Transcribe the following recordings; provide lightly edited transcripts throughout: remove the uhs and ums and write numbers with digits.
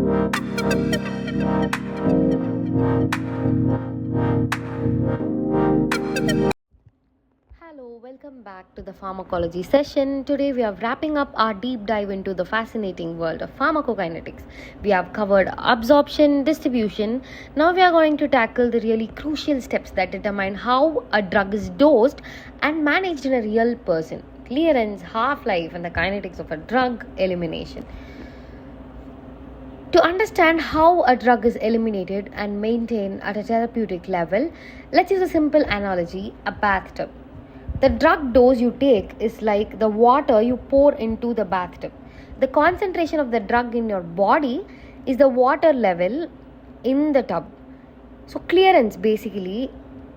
Hello, welcome back to the pharmacology session. Today we are wrapping up our deep dive into the fascinating world of pharmacokinetics. We have covered absorption, distribution. Now we are going to tackle the really crucial steps that determine how a drug is dosed and managed in a real person. Clearance, half-life, and the kinetics of a drug elimination. To understand how a drug is eliminated and maintained at a therapeutic level, let's use a simple analogy: a bathtub. The drug dose you take is like the water you pour into the bathtub. The concentration of the drug in your body is the water level in the tub. So, clearance basically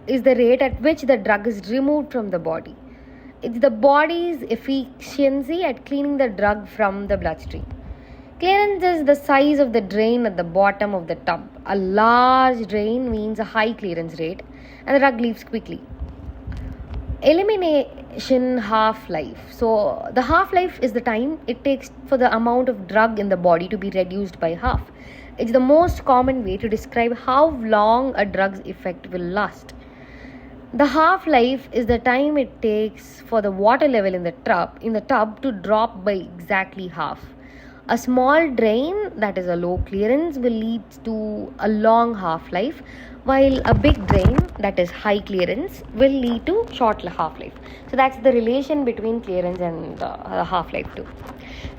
is the rate at which the drug is removed from the body. It's the body's efficiency at cleaning the drug from the bloodstream. Clearance is the size of the drain at the bottom of the tub. A large drain means a high clearance rate and the drug leaves quickly. Elimination half-life. So the half-life is the time it takes for the amount of drug in the body to be reduced by half. It's the most common way to describe how long a drug's effect will last. The half-life is the time it takes for the water level in the tub to drop by exactly half. A small drain, that is a low clearance, will lead to a long half-life, while a big drain, that is high clearance, will lead to short half-life. So that's the relation between clearance and half-life too.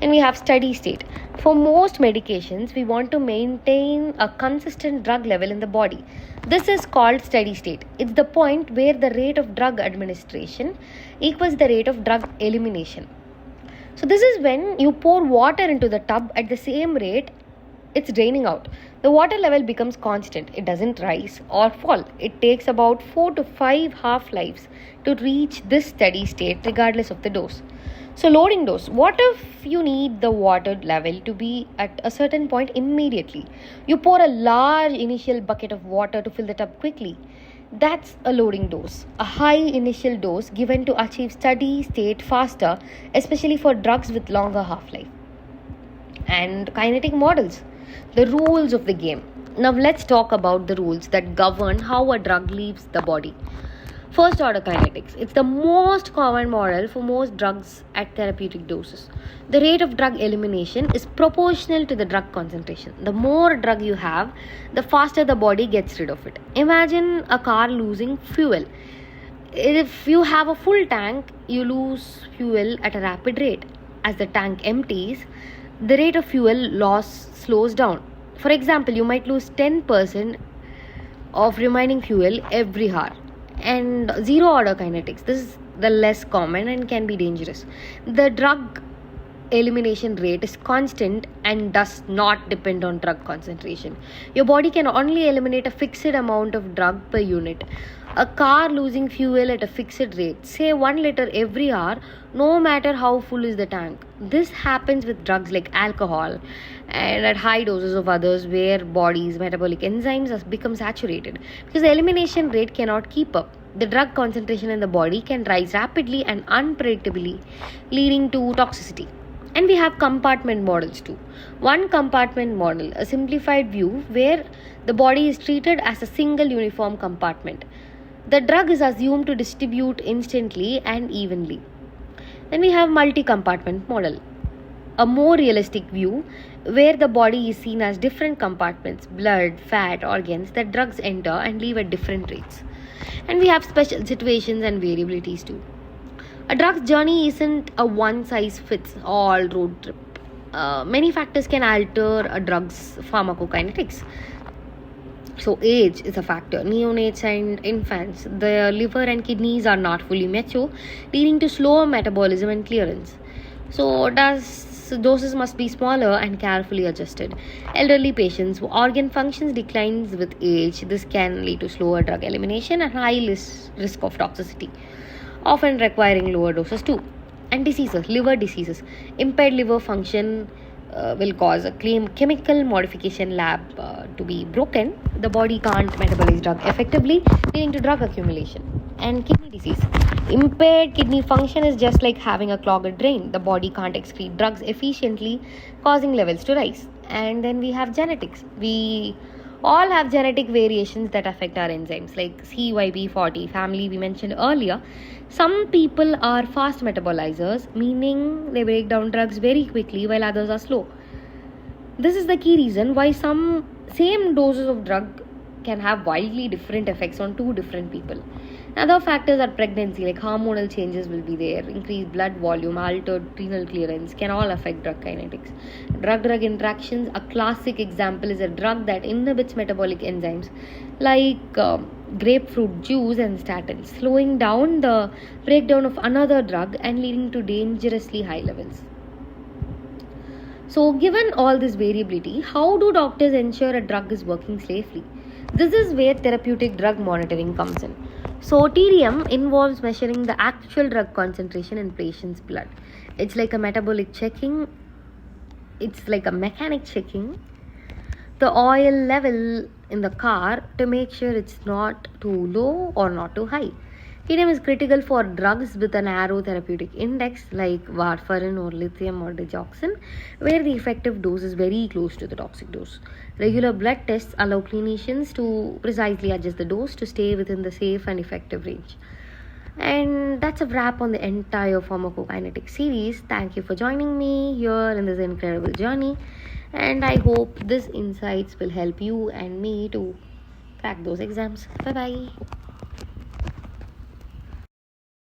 And we have steady state. For most medications, we want to maintain a consistent drug level in the body. This is called steady state. It's the point where the rate of drug administration equals the rate of drug elimination. So this is when you pour water into the tub at the same rate it's draining out. The water level becomes constant. It doesn't rise or fall. It takes about 4 to 5 half-lives to reach this steady state regardless of the dose. So loading dose. What if you need the water level to be at a certain point immediately? You pour a large initial bucket of water to fill the tub quickly. That's a loading dose, a high initial dose given to achieve steady state faster, especially for drugs with longer half-life. And kinetic models, the rules of the game. Now let's talk about the rules that govern how a drug leaves the body. First order kinetics. It's the most common model for most drugs at therapeutic doses. The rate of drug elimination is proportional to the drug concentration. The more drug you have, the faster the body gets rid of it. Imagine a car losing fuel. If you have a full tank, you lose fuel at a rapid rate. As the tank empties, the rate of fuel loss slows down. For example, you might lose 10% of remaining fuel every hour. And zero order kinetics, this is the less common and can be dangerous. The drug elimination rate is constant and does not depend on drug concentration. Your body can only eliminate a fixed amount of drug per unit. A car losing fuel at a fixed rate, say 1 liter every hour, no matter how full is the tank. This happens with drugs like alcohol and at high doses of others where body's metabolic enzymes become saturated because the elimination rate cannot keep up. The drug concentration in the body can rise rapidly and unpredictably, leading to toxicity. And we have compartment models too. One compartment model, a simplified view where the body is treated as a single uniform compartment. The drug is assumed to distribute instantly and evenly. Then we have multi-compartment model, a more realistic view where the body is seen as different compartments, blood, fat, organs that drugs enter and leave at different rates. And we have special situations and variabilities too. A drug's journey isn't a one-size-fits-all road trip. Many factors can alter a drug's pharmacokinetics. So age is a factor. Neonates and infants, their liver and kidneys are not fully mature, leading to slower metabolism and clearance. So doses must be smaller and carefully adjusted. Elderly patients, organ functions declines with age. This can lead to slower drug elimination and high risk of toxicity, often requiring lower doses too. And diseases, liver diseases. Impaired liver function will cause a chemical modification lab to be broken. The body can't metabolize drug effectively, leading to drug accumulation. And kidney disease. Impaired kidney function is just like having a clogged drain. The body can't excrete drugs efficiently, causing levels to rise. And then we have genetics. We all have genetic variations that affect our enzymes, like CYP40 family we mentioned earlier. Some people are fast metabolizers, meaning they break down drugs very quickly, while others are slow. This is the key reason why some same doses of drug can have wildly different effects on two different people. Other factors are pregnancy, like hormonal changes will be there, increased blood volume, altered renal clearance can all affect drug kinetics. Drug-drug interactions, a classic example is a drug that inhibits metabolic enzymes like grapefruit juice and statins, slowing down the breakdown of another drug and leading to dangerously high levels. So, given all this variability, how do doctors ensure a drug is working safely? This is where therapeutic drug monitoring comes in. So, TDM involves measuring the actual drug concentration in patient's blood. It's like a metabolic checking, it's like a mechanic checking the oil level in the car to make sure it's not too low or not too high. TDM is critical for drugs with a narrow therapeutic index like warfarin or lithium or digoxin, where the effective dose is very close to the toxic dose. Regular blood tests allow clinicians to precisely adjust the dose to stay within the safe and effective range. And that's a wrap on the entire pharmacokinetics series. Thank you for joining me here in this incredible journey. And I hope these insights will help you and me to crack those exams. Bye bye.